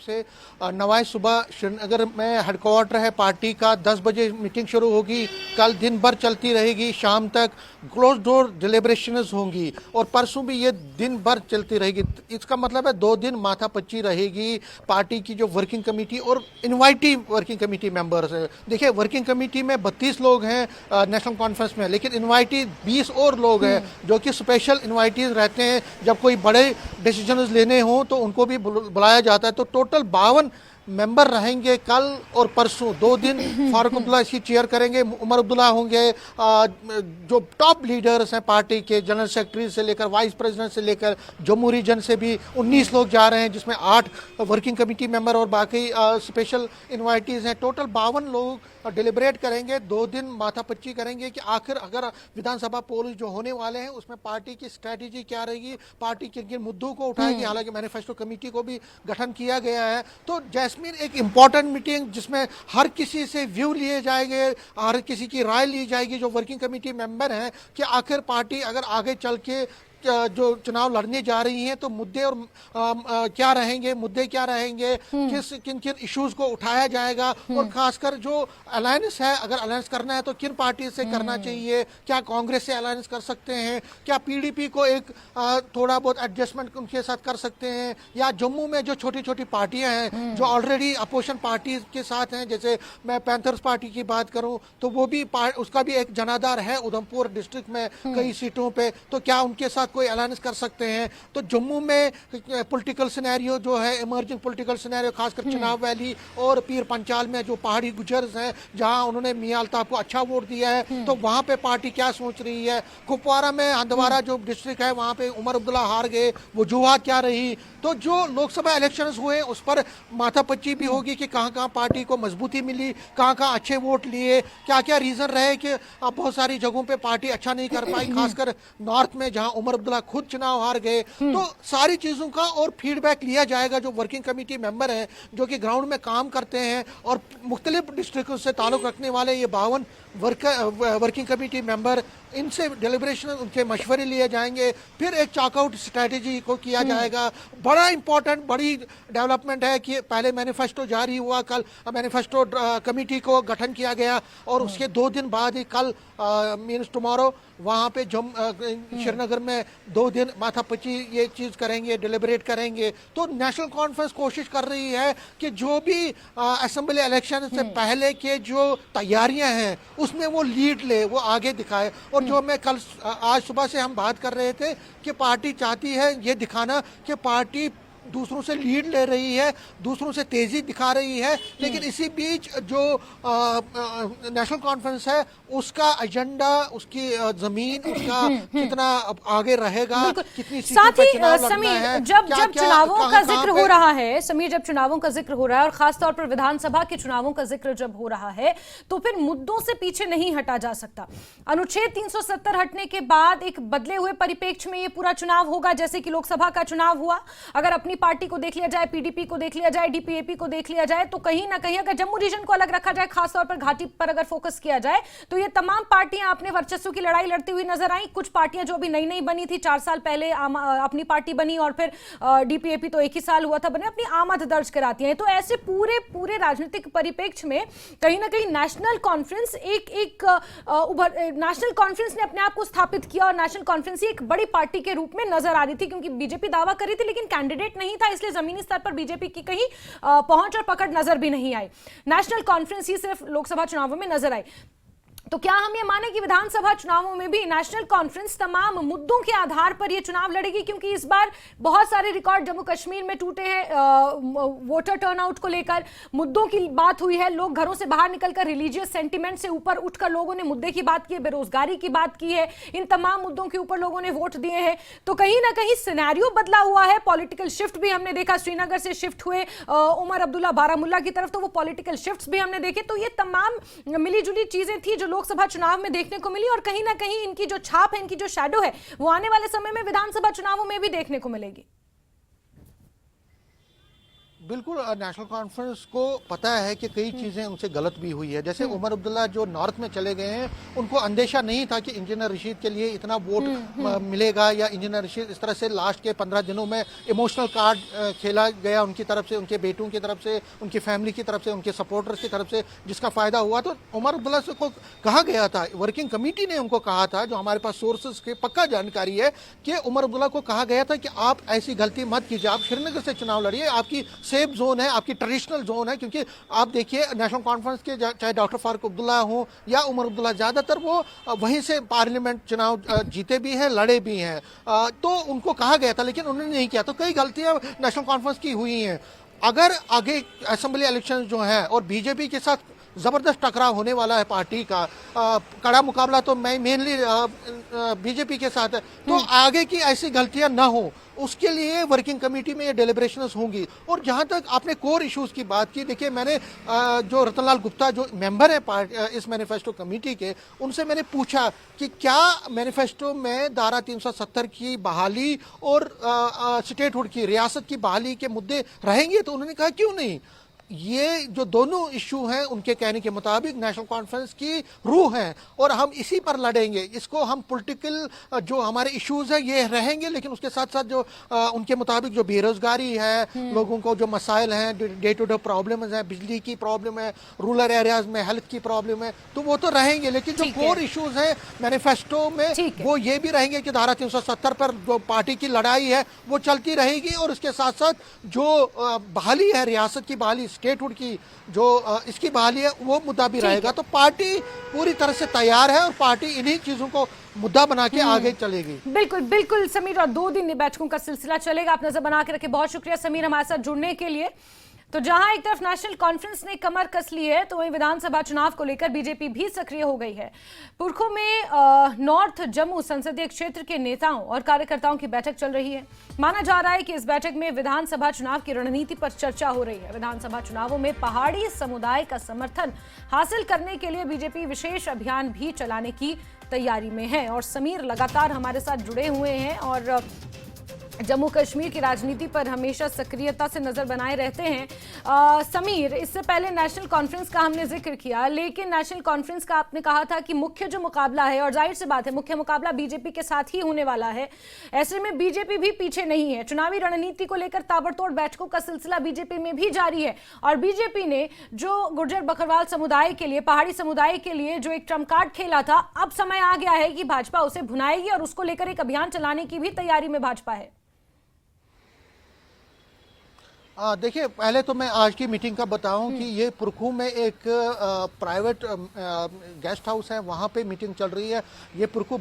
से नवाई सुबह श्रीनगर में हेडक्वार्टर है पार्टी का। 10 बजे मीटिंग शुरू होगी, कल दिन भर चलती रहेगी, शाम तक क्लोज डोर डिलिब्रेशंस होंगी और परसों भी ये दिन भर चलती रहेगी। इसका मतलब है 2 दिन माथापच्ची रहेगी पार्टी की जो वर्किंग कमेटी और इनवाइटी वर्किंग कमेटी मेंबर्स है। देखिए, वर्किंग कमेटी में 32 लोग हैं नेशनल कॉन्फ्रेंस में, लेकिन इनवाइटी 20 और लोग हैं जो कि स्पेशल इनवाइटीज रहते हैं। जब कोई बड़े डिसीजन लेने हों तो उनको भी बुलाया जाता है। तो टोटल 52 मेंबर रहेंगे कल और परसों 2 दिन। फारूक अब्दुल्ला इसकी चेयर करेंगे, उमर अब्दुल्ला होंगे, जो टॉप लीडर्स हैं पार्टी के, जनरल सेक्रेटरी से लेकर वाइस प्रेसिडेंट से लेकर जम्मू रीजन से भी 19 लोग जा रहे हैं, जिसमें 8 वर्किंग कमेटी मेंबर और बाकी स्पेशल इनवाइटीज़ हैं। टोटल 52 लोग डिलिब्रेट करेंगे, 2 दिन माथापच्ची करेंगे कि आखिर अगर विधानसभा पोल जो होने वाले हैं उसमें पार्टी की स्ट्रैटेजी क्या रहेगी, पार्टी किन किन मुद्दों को उठाएगी। हालांकि मैनिफेस्टो कमेटी को भी गठन किया गया है। तो जैस्मीन, एक इम्पॉर्टेंट मीटिंग जिसमें हर किसी से व्यू लिए जाएंगे, हर किसी की राय ली जाएगी जो वर्किंग कमेटी मेंबर हैं, कि आखिर पार्टी अगर आगे चल के जो चुनाव लड़ने जा रही हैं तो मुद्दे और क्या रहेंगे, मुद्दे क्या रहेंगे, किन किन इश्यूज को उठाया जाएगा और खासकर जो अलायंस है, अगर अलायंस करना है तो किन पार्टी से करना चाहिए, क्या कांग्रेस से अलायंस कर सकते हैं, क्या पीडीपी को एक थोड़ा बहुत एडजस्टमेंट उनके साथ कर सकते हैं, या जम्मू में जो छोटी छोटी पार्टियां हैं जो ऑलरेडी अपोजिशन पार्टी के साथ हैं, जैसे मैं पैंथर्स पार्टी की बात करूं तो वो भी उसका भी एक जनाधार है उधमपुर डिस्ट्रिक्ट में कई सीटों पे, तो क्या उनके साथ कोई अलायंस कर सकते हैं। तो जम्मू में पॉलिटिकल सिनेरियो जो है, इमर्जिंग पॉलिटिकल सिनेरियो, खासकर चुनाव वैली और पीर पंचाल में जो पहाड़ी गुजर्स हैं जहां उन्होंने मियां अल्ताफ को अच्छा वोट दिया है, तो वहां पे पार्टी क्या सोच रही है। कुपवारा में हंदवारा जो डिस्ट्रिक्ट है वहां पे उमर अब्दुल्ला हार गए, वजूहात क्या रही। तो जो लोकसभा इलेक्शंस हुए उस पर माथापच्ची भी होगी कि कहां कहां पार्टी को मजबूती मिली, कहां कहां अच्छे वोट लिए, क्या क्या रीजन रहे कि अब बहुत सारी जगहों पे पार्टी अच्छा नहीं कर पाई, खासकर नॉर्थ में जहां उमर अब्दुल्ला खुद चुनाव हार गए। तो सारी चीजों का और फीडबैक लिया जाएगा। जो वर्किंग कमेटी मेंबर हैं जो कि ग्राउंड में काम करते हैं और मुख्तलिफ डिस्ट्रिक्टों से ताल्लुक रखने वाले ये 52 वर्किंग कमेटी मेंबर, इनसे डिलिब्रेशन, उनके मशवरे लिए जाएंगे, फिर एक चॉकआउट स्ट्रैटेजी को किया जाएगा। बड़ा इंपॉर्टेंट बड़ी डेवलपमेंट है कि पहले मैनिफेस्टो जारी हुआ, कल मैनिफेस्टो कमेटी को गठन किया गया और उसके 2 दिन बाद ही कल मीन्स टुमारो वहाँ पे श्रीनगर में 2 दिन माथापच्ची ये चीज़ करेंगे, डिलिब्रेट करेंगे। तो नेशनल कॉन्फ्रेंस कोशिश कर रही है कि जो भी असेंबली इलेक्शन से पहले के जो तैयारियां हैं उसमें वो लीड ले, वो आगे दिखाए। और जो मैं कल आज सुबह से हम बात कर रहे थे कि पार्टी चाहती है ये दिखाना कि पार्टी दूसरों से लीड ले रही है, दूसरों से तेजी दिखा रही है, लेकिन इसी बीच जो नेशनल कॉन्फ्रेंस है उसका एजेंडा, उसकी जमीन, उसका कितना आगे रहेगा, कितनी सीटों पे चुनाव लड़ना है, जब चुनावों का जिक्र हो रहा है समीर, जब चुनावों का जिक्र हो रहा है और खासतौर पर विधानसभा के चुनावों का जिक्र जब हो रहा है तो फिर मुद्दों से पीछे नहीं हटा जा सकता। अनुच्छेद 370 हटने के बाद एक बदले हुए परिप्रेक्ष्य में ये पूरा चुनाव होगा, जैसे कि लोकसभा का चुनाव हुआ। अगर अपनी पार्टी को देख लिया जाए, पीडीपी को देख लिया जाए, डीपीएपी को देख लिया जाए, तो कहीं ना कहीं अगर जम्मू रीजन को अलग रखा जाए, खासतौर पर घाटी पर अगर फोकस किया जाए, तो ये तमाम पार्टियां अपने वर्चस्व की लड़ाई लड़ती हुई नजर आई। कुछ पार्टियां जो अभी नई नई बनी थी, 4 साल पहले अपनी पार्टी बनी और फिर डीपीएपी तो 1 ही साल हुआ था बने, अपनी आमद दर्ज कराती हैं। तो ऐसे पूरे राजनीतिक परिप्रेक्ष्य में कहीं ना कहीं नेशनल कॉन्फ्रेंस नेशनल कॉन्फ्रेंस ने अपने आप को स्थापित किया और नेशनल कॉन्फ्रेंस ही एक बड़ी पार्टी के रूप में नजर आ रही थी, क्योंकि बीजेपी दावा कर रही थी लेकिन कैंडिडेट नहीं था, इसलिए जमीनी स्तर पर बीजेपी की कहीं पहुंच और पकड़ नजर भी नहीं आई। नेशनल कॉन्फ्रेंस ही सिर्फ लोकसभा चुनावों में नजर आई। तो क्या हम ये माने कि विधानसभा चुनावों में भी नेशनल कॉन्फ्रेंस तमाम मुद्दों के आधार पर ये चुनाव लड़ेगी? क्योंकि इस बार बहुत सारे रिकॉर्ड जम्मू कश्मीर में टूटे हैं, वोटर टर्नआउट को लेकर मुद्दों की बात हुई है, लोग घरों से बाहर निकलकर रिलीजियस सेंटिमेंट से ऊपर उठकर लोगों ने मुद्दे की बात की है, बेरोजगारी की बात की है, इन तमाम मुद्दों के ऊपर लोगों ने वोट दिए हैं। तो कहीं ना कहीं सिनेरियो बदला हुआ है, पॉलिटिकल शिफ्ट भी हमने देखा, श्रीनगर से शिफ्ट हुए उमर अब्दुल्ला बारामुल्ला की तरफ, तो वो पॉलिटिकल शिफ्ट भी हमने देखे। तो ये तमाम मिली जुली चीजें थी जो लोकसभा चुनाव में देखने को मिली और कहीं ना कहीं इनकी जो छाप है, इनकी जो शैडो है, वो आने वाले समय में विधानसभा चुनावों में भी देखने को मिलेगी। बिल्कुल नेशनल कॉन्फ्रेंस को पता है कि कई चीज़ें उनसे गलत भी हुई है। जैसे उमर अब्दुल्ला जो नॉर्थ में चले गए हैं, उनको अंदेशा नहीं था कि इंजीनियर रशीद के लिए इतना वोट मिलेगा, या इंजीनियर रशीद इस तरह से लास्ट के 15 दिनों में इमोशनल कार्ड खेला गया उनकी तरफ से, उनके बेटों की तरफ से, उनकी फैमिली की तरफ से, उनके सपोर्टर्स की तरफ से, जिसका फ़ायदा हुआ। तो उमर अब्दुल्ला से को कहा गया था, वर्किंग कमेटी ने उनको कहा था, जो हमारे पास सोर्सेज की पक्का जानकारी है, कि उमर अब्दुल्ला को कहा गया था कि आप ऐसी गलती मत कीजिए, आप श्रीनगर से चुनाव लड़िए, आपकी सेफ जोन है, आपकी ट्रेडिशनल जोन है। क्योंकि आप देखिए नेशनल कॉन्फ्रेंस के चाहे डॉक्टर फारूक अब्दुल्ला हो या उमर अब्दुल्ला, ज़्यादातर वो वहीं से पार्लियामेंट चुनाव जीते भी हैं, लड़े भी हैं। तो उनको कहा गया था, लेकिन उन्होंने नहीं किया। तो कई गलतियां नेशनल कॉन्फ्रेंस की हुई हैं। अगर आगे असेंबली इलेक्शन जो हैं और बीजेपी के साथ ज़बरदस्त टकराव होने वाला है पार्टी का, कड़ा मुकाबला तो मैं मेनली बीजेपी के साथ है, तो आगे की ऐसी गलतियां ना हो, उसके लिए वर्किंग कमेटी में ये डेलिब्रेशंस होंगी। और जहां तक आपने कोर इश्यूज की बात की, देखिए मैंने जो रतनलाल गुप्ता जो मेंबर है इस मैनिफेस्टो कमेटी के, उनसे मैंने पूछा कि क्या मैनिफेस्टो में धारा 370 की बहाली और स्टेटहुड की, रियासत की बहाली के मुद्दे रहेंगे? तो उन्होंने कहा क्यों नहीं, ये जो दोनों इशू हैं उनके कहने के मुताबिक नेशनल कॉन्फ्रेंस की रूह है, और हम इसी पर लड़ेंगे। इसको हम पॉलिटिकल जो हमारे इश्यूज हैं ये रहेंगे, लेकिन उसके साथ साथ जो उनके मुताबिक जो बेरोजगारी है, लोगों को जो मसाइल हैं, डे टू डे प्रॉब्लम है, बिजली की प्रॉब्लम है, रूरल एरियाज में हेल्थ की प्रॉब्लम है, तो वो तो रहेंगे। लेकिन जो कोर इश्यूज हैं मैनिफेस्टो में, वो ये भी रहेंगे कि धारा 370 पर जो पार्टी की लड़ाई है वो चलती रहेगी, और उसके साथ साथ जो बहाली है, रियासत की बहाली, स्टेटहुड की जो इसकी बहाली है, वो मुद्दा भी रहेगा। तो पार्टी पूरी तरह से तैयार है, और पार्टी इन्हीं चीजों को मुद्दा बना के आगे चलेगी। बिल्कुल बिल्कुल समीर, और 2 दिन बैठकों का सिलसिला चलेगा। आप नजर बना के रखे। बहुत शुक्रिया समीर हमारे साथ जुड़ने के लिए। तो जहां एक तरफ नेशनल कॉन्फ्रेंस ने कमर कस ली है, तो वहीं विधानसभा चुनाव को लेकर बीजेपी भी सक्रिय हो गई है। पुरखू में नॉर्थ जम्मू संसदीय क्षेत्र के नेताओं और कार्यकर्ताओं की बैठक चल रही है। माना जा रहा है कि इस बैठक में विधानसभा चुनाव की रणनीति पर चर्चा हो रही है। विधानसभा चुनावों में पहाड़ी समुदाय का समर्थन हासिल करने के लिए बीजेपी विशेष अभियान भी चलाने की तैयारी में है। और समीर लगातार हमारे साथ जुड़े हुए हैं और जम्मू कश्मीर की राजनीति पर हमेशा सक्रियता से नजर बनाए रहते हैं। समीर, इससे पहले नेशनल कॉन्फ्रेंस का हमने जिक्र किया, लेकिन नेशनल कॉन्फ्रेंस का आपने कहा था कि मुख्य जो मुकाबला है, और जाहिर सी बात है मुख्य मुकाबला बीजेपी के साथ ही होने वाला है, ऐसे में बीजेपी भी पीछे नहीं है। चुनावी रणनीति को लेकर ताबड़तोड़ बैठकों का सिलसिला बीजेपी में भी जारी है, और बीजेपी ने जो गुर्जर बकरवाल समुदाय के लिए, पहाड़ी समुदाय के लिए जो एक ट्रम्प कार्ड खेला था, अब समय आ गया है कि भाजपा उसे भुनाएगी और उसको लेकर एक अभियान चलाने की भी तैयारी में भाजपा है। देखिए, पहले तो मैं आज की मीटिंग का बताऊं कि ये पुरखू में एक प्राइवेट गेस्ट हाउस है, वहाँ पे मीटिंग चल रही है। ये पुरखू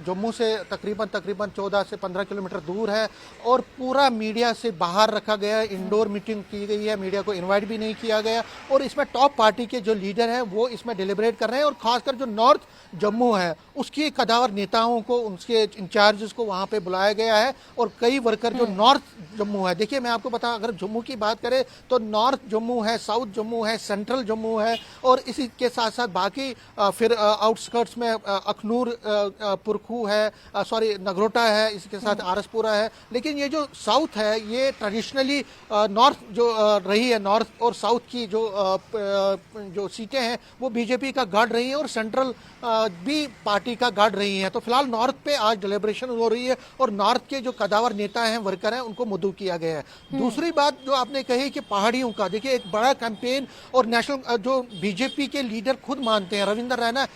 जम्मू से तकरीबन 14 से 15 किलोमीटर दूर है, और पूरा मीडिया से बाहर रखा गया है। इंडोर मीटिंग की गई है, मीडिया को इनवाइट भी नहीं किया गया, और इसमें टॉप पार्टी के जो लीडर हैं वो इसमें डिलिब्रेट कर रहे हैं। और खासकर जो नॉर्थ जम्मू है उसकी कदावर नेताओं को, उनके इंचार्जेस को वहाँ पे बुलाया गया है, और कई वर्कर जो नॉर्थ जम्मू है, देखिए मैं आपको बता, अगर जम्मू की बात करें तो नॉर्थ जम्मू है, साउथ जम्मू है, सेंट्रल जम्मू है, और इसी के साथ साथ बाकी फिर आउटस्कर्ट्स में अखनूर, पुरखू है, सॉरी नगरोटा है, इसके साथ आरसपुरा है। लेकिन ये जो साउथ है ये ट्रेडिशनली नॉर्थ जो रही है, नॉर्थ और साउथ की जो सीटें हैं वो बीजेपी का गार्ड रही है, और सेंट्रल भी पार्टी का गार्ड रही है। तो फिलहाल नॉर्थ पे आज डिलिब्रेशन हो रही है, और नॉर्थ के जो कदावर नेता हैं, वर्कर हैं, उनको मुद्दू किया गया है। दूसरी बात जो आपने कही कि पहाड़ियों का, देखिए एक बड़ा कैंपेन, और नेशनल जो बीजेपी के लीडर खुद मानते हैं, रविंदर रैना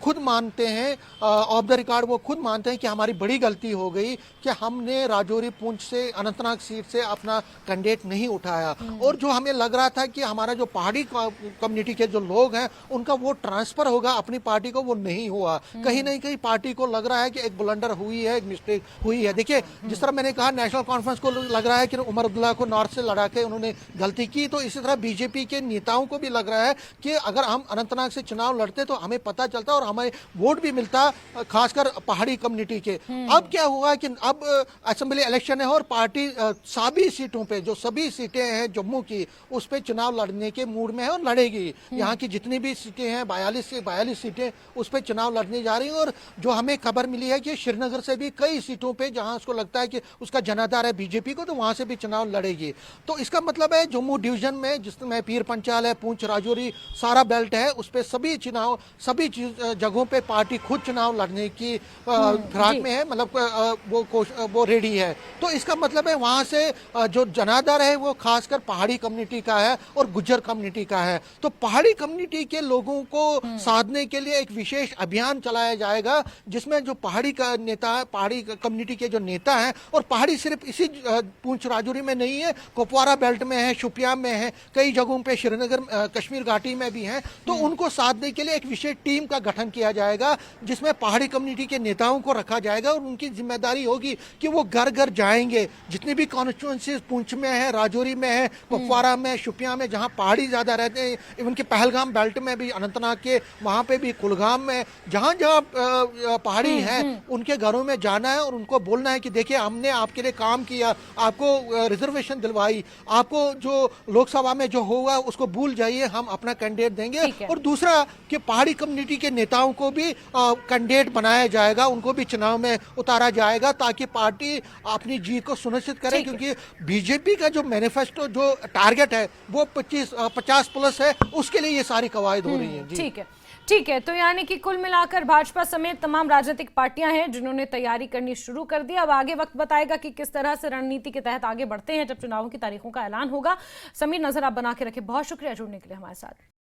खुद मानते हैं, ऑफ द रिकॉर्ड वो खुद मानते हैं कि हमारी बड़ी गलती हो गई कि हमने राजौरी पुंछ से, अनंतनाग सीट से अपना कैंडिडेट नहीं उठाया, और जो हमें लग रहा था कि हमारा जो पहाड़ी कम्युनिटी के जो लोग हैं उनका वो ट्रांसफर होगा अपनी पार्टी को, वो नहीं हुआ। कहीं ना कहीं पार्टी को लग रहा है कि एक ब्लंडर हुई है, एक मिस्टेक हुई है। देखिए जिस तरह मैंने कहा, नेशनल कॉन्फ्रेंस को लग रहा है कि उमर अब्दुल्ला को नॉर्थ से लड़ा के उन्होंने गलती की, तो इसी तरह बीजेपी के नेताओं को भी लग रहा है कि अगर हम अनंतनाग से चुनाव लड़ते तो हमें पता चलता जाता और हमें वोट भी मिलता, खासकर पहाड़ी कम्युनिटी के। अब क्या हुआ कि अब असेंबली इलेक्शन है और पार्टी सभी सीटों पे, जो सभी सीटें हैं जम्मू की, उस पे चुनाव लड़ने के मूड में है और लड़ेगी। यहाँ की जितनी भी सीटें हैं 42 से 42 सीटें उस पे चुनाव लड़ने जा रही हैं। और जो हमें खबर मिली है कि श्रीनगर से भी कई सीटों पे जहां उसको लगता है कि उसका जनाधार है बीजेपी को, तो वहां से भी चुनाव लड़ेगी। तो इसका मतलब है जम्मू डिवीजन में जिसमें पीर पंचाल है, पुंछ, राजौरी, सारा बेल्ट है, उस पे सभी चुनाव, सभी जगहों पे पार्टी खुद चुनाव लड़ने की फिराक में है, मतलब वो रेडी है। तो इसका मतलब है वहां से जो जनाधार है वो खासकर पहाड़ी कम्युनिटी का है और गुज्जर कम्युनिटी का है। तो पहाड़ी कम्युनिटी के लोगों को साधने के लिए एक विशेष अभियान चलाया जाएगा, जिसमें जो पहाड़ी का नेता है, पहाड़ी कम्युनिटी के जो नेता हैं, और पहाड़ी सिर्फ इसी पुंछ राजौरी में नहीं है, कुपवारा बेल्ट में है, शोपियां में है, कई जगहों पे श्रीनगर कश्मीर घाटी में भी हैं। तो उनको साधने के लिए एक विशेष टीम का गठन किया जाएगा, जिसमें पहाड़ी कम्युनिटी के नेताओं को रखा जाएगा और उनकी जिम्मेदारी होगी कि वो घर घर जाएंगे, जितनी भी कॉन्स्टिट्यूंसीज पुंछ में है, राजौरी में है, कुपवारा में, शोपियां में, जहां पहाड़ी ज्यादा रहते हैं, इवन के पहलगाम बेल्ट में भी, अनंतनाग के वहां पे भी, कुलगाम में, जहां जहां पहाड़ी है, उनके घरों में जाना है और उनको बोलना है कि देखिए हमने आपके लिए काम किया, आपको रिजर्वेशन दिलवाई, आपको जो लोकसभा में जो होगा उसको भूल जाइए, हम अपना कैंडिडेट देंगे। और दूसरा कि पहाड़ी कम्युनिटी के नेताओं को भी कैंडिडेट बनाया जाएगा, उनको भी चुनाव में उतारा जाएगा, ताकि पार्टी अपनी जीत को सुनिश्चित करे। क्योंकि बीजेपी का जो मैनिफेस्टो, जो टारगेट है वो 50 प्लस है, उसके लिए ये सारी कवायद हो रही है। ठीक है, ठीक है। तो यानी कि कुल मिलाकर भाजपा समेत तमाम राजनीतिक पार्टियां हैं जिन्होंने तैयारी करनी शुरू कर दी। अब आगे वक्त बताएगा कि किस तरह से रणनीति के तहत आगे बढ़ते हैं जब चुनावों की तारीखों का ऐलान होगा। समीर, नजर आप बना के रखें। बहुत शुक्रिया जुड़ने के लिए हमारे साथ।